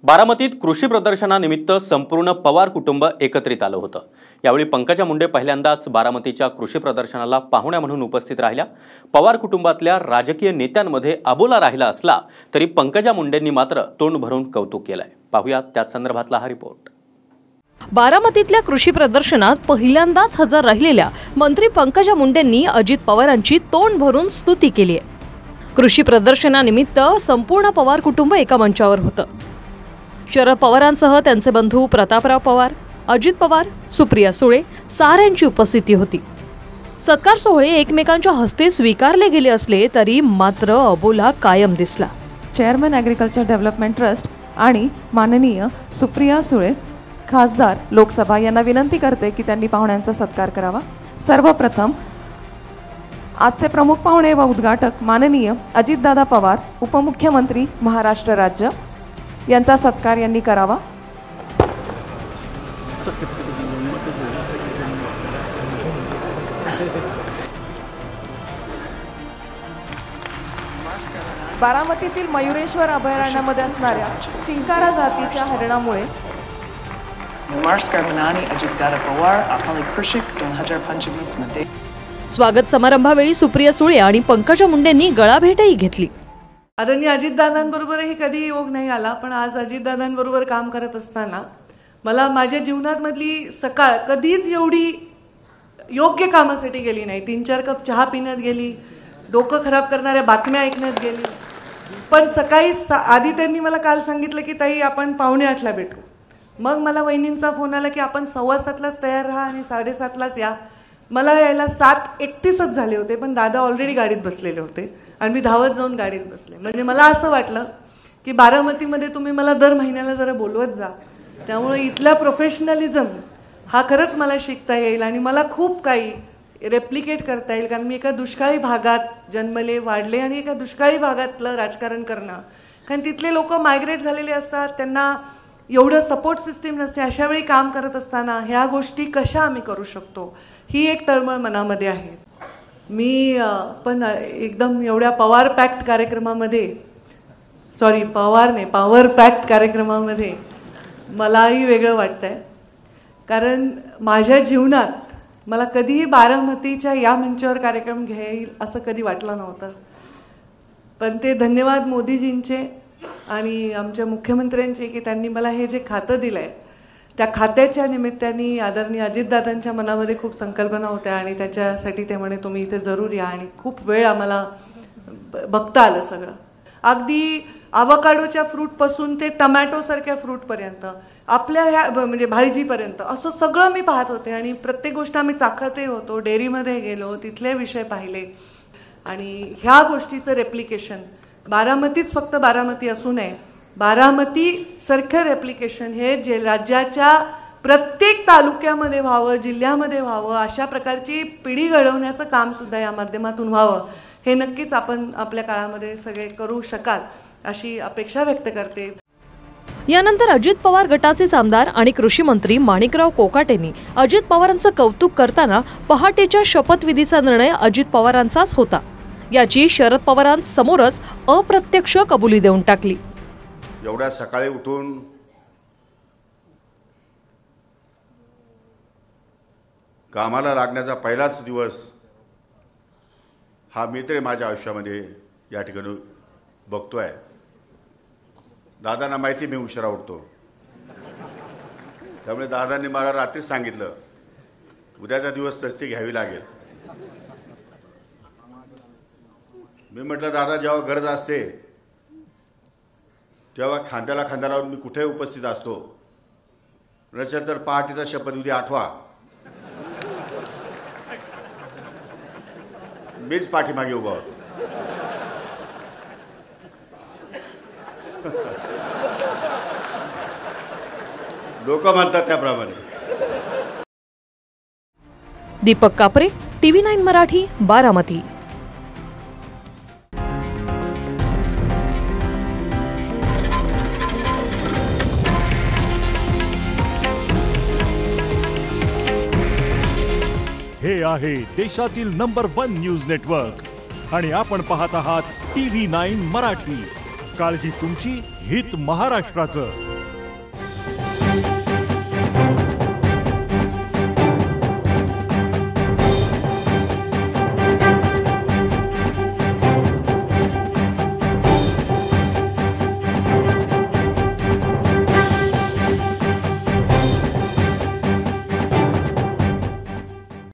बारामतीत कृषी प्रदर्शनानिमित्त संपूर्ण पवार कुटुंब एकत्रित आलं होतं। यावेळी पंकजा मुंडे पहिल्यांदाच बारामतीच्या कृषी प्रदर्शनाला पाहुण्या म्हणून उपस्थित राहिल्या। पवार कुटुंबातल्या राजकीय नेत्यांमध्ये अबोला राहिला असला तरी पंकजा मुंडेंनी मात्र तोंड भरून कौतुक केलंय। पाहूया त्या संदर्भातला हा रिपोर्ट। बारामतीतल्या कृषी प्रदर्शनात पहिल्यांदाच हजर राहिलेल्या मंत्री पंकजा मुंडेंनी अजित पवारांची तोंड भरून स्तुती केली आहे। कृषी प्रदर्शनानिमित्त संपूर्ण पवार कुटुंब एका मंचावर होतं। शरद पवारांसह त्यांचे बंधू प्रतापराव पवार, अजित पवार, सुप्रिया सुळे साऱ्यांची उपस्थिती होती। सत्कार सोहळे एकमेकांच्या हस्ते स्वीकारले गेले असले तरी मात्र अबोला कायम दिसला। चेअरमन ॲग्रिकल्चर डेव्हलपमेंट ट्रस्ट आणि माननीय सुप्रिया सुळे खासदार लोकसभा यांना विनंती करते की त्यांनी पाहुण्यांचा सत्कार करावा। सर्वप्रथम आजचे प्रमुख पाहुणे व उद्घाटक माननीय अजितदादा पवार, उपमुख्यमंत्री महाराष्ट्र राज्य यांचा सत्कार यांनी करावा। बारामतीतील मयुरेश्वर अभयारण्यामध्ये असणाऱ्या चिंकारा जातीच्या हरणामुळे अजितदादा पवार आपली कृषी 2025 मध्ये स्वागत समारंभावेळी सुप्रिया सुळे आणि पंकजा मुंडेंनी गळाभेटही घेतली। आदरणीय अजितदादांबरोबरही कधी योग नाही आला, पण आज अजितदादांबरोबर काम करत असताना मला माझ्या जीवनातमधली सकाळ कधीच एवढी योग्य कामासाठी गेली नाही। 3-4 कप चहा पिण्यात गेली, डोकं खराब करणाऱ्या बातम्या ऐकण्यात गेली। पण सकाळी आधी त्यांनी मला काल सांगितलं की ताई आपण 5:45ला भेटू। मग मला वहिनींचा फोन आला की आपण 7:15लाच तयार राहा आणि 7:30लाच या। मला यायला 7:31च झाले होते, पण दादा ऑलरेडी गाडीत बसलेले होते आणि मी धावत जाऊन गाडीत बसले। म्हणजे मला असं वाटलं की बारामतीमध्ये तुम्ही मला दर महिन्याला जरा बोलवत जा, त्यामुळे इथला प्रोफेशनलिझम हा खरंच मला शिकता येईल आणि मला खूप काही रेप्लिकेट करता येईल। कारण मी एका दुष्काळी भागात जन्मले वाढले आणि एका दुष्काळी भागातलं राजकारण करणं, कारण तिथले लोक मायग्रेट झालेले असतात, त्यांना एवढं सपोर्ट सिस्टीम नसते। अशा वेळी काम करत असताना ह्या गोष्टी कशा आम्ही करू शकतो ही एक तळमळ मनामध्ये आहे। मी पण एकदम एवढ्या पॉवर पॅक्ड कार्यक्रमामध्ये मलाही वेगळं वाटतंय, कारण माझ्या जीवनात मला कधीही बारामतीच्या या मंचावर कार्यक्रम घेईल असं कधी वाटलं नव्हतं। पण ते धन्यवाद मोदीजींचे आणि आमच्या मुख्यमंत्र्यांचे की त्यांनी मला हे जे खातं दिलंय, त्या खात्याच्या निमित्ताने आदरणीय अजितदादांच्या मनामध्ये खूप संकल्पना होत्या आणि त्याच्यासाठी ते म्हणे तुम्ही इथे जरूर या आणि खूप वेळ आम्हाला बघता आलं सगळं। अगदी अवकाडोच्या फ्रूटपासून ते टमॅटोसारख्या फ्रूटपर्यंत आपल्या ह्या म्हणजे भाजीपर्यंत असं सगळं मी पाहत होते आणि प्रत्येक गोष्ट आम्ही चाखतही होतो। डेअरीमध्ये गेलो, तिथले विषय पाहिले आणि ह्या गोष्टीचं रेप्लिकेशन बारामतीच फक्त बारामती असू नये, बारामती सारखं रेप्लिकेशन हे जे राज्याच्या प्रत्येक तालुक्यामध्ये व्हावं, जिल्ह्यामध्ये व्हावं, अशा प्रकारची पिढी घडवण्याचं काम सुद्धा या माध्यमातून व्हावं, हे नक्कीच आपण आपल्या काळामध्ये सगळे करू शकाल अशी अपेक्षा व्यक्त करते। यानंतर अजित पवार गटाचे आमदार आणि कृषी मंत्री माणिकराव कोकाटेंनी अजित पवारांचं कौतुक करताना पहाटेच्या शपथविधीचा निर्णय अजित पवारांचाच होता याची शरद पवारांसमोरच अप्रत्यक्ष कबुली देऊन टाकली। एवढ्या सकाळी उठून कामाला लागण्याचा पहिलाच दिवस हा मी तरी माझ्या आयुष्यामध्ये या ठिकाणी बघतोय। दादांना माहिती मी उशिरा उठतो, त्यामुळे दादांनी मला रात्रीच सांगितलं उद्याचा दिवस तस्ती घ्यावी लागेल। मी म्हटलं दादा जेव्हा गरज असते तेव्हा खांद्याला खांदा लावून मी कुठे उपस्थित असतो, नसेल तर पहाटेचा शपथविधी आठवा, मीच पाठीमागे उभा होतो। लोक म्हणतात त्याप्रमाणे। दीपक कापरे, TV9 मराठी, बारामती। हे आहे देशातील नंबर 1 न्यूज नेटवर्क आणि आपण पाहत आहात TV9 मराठी। काळजी तुमची, हित महाराष्ट्राचं।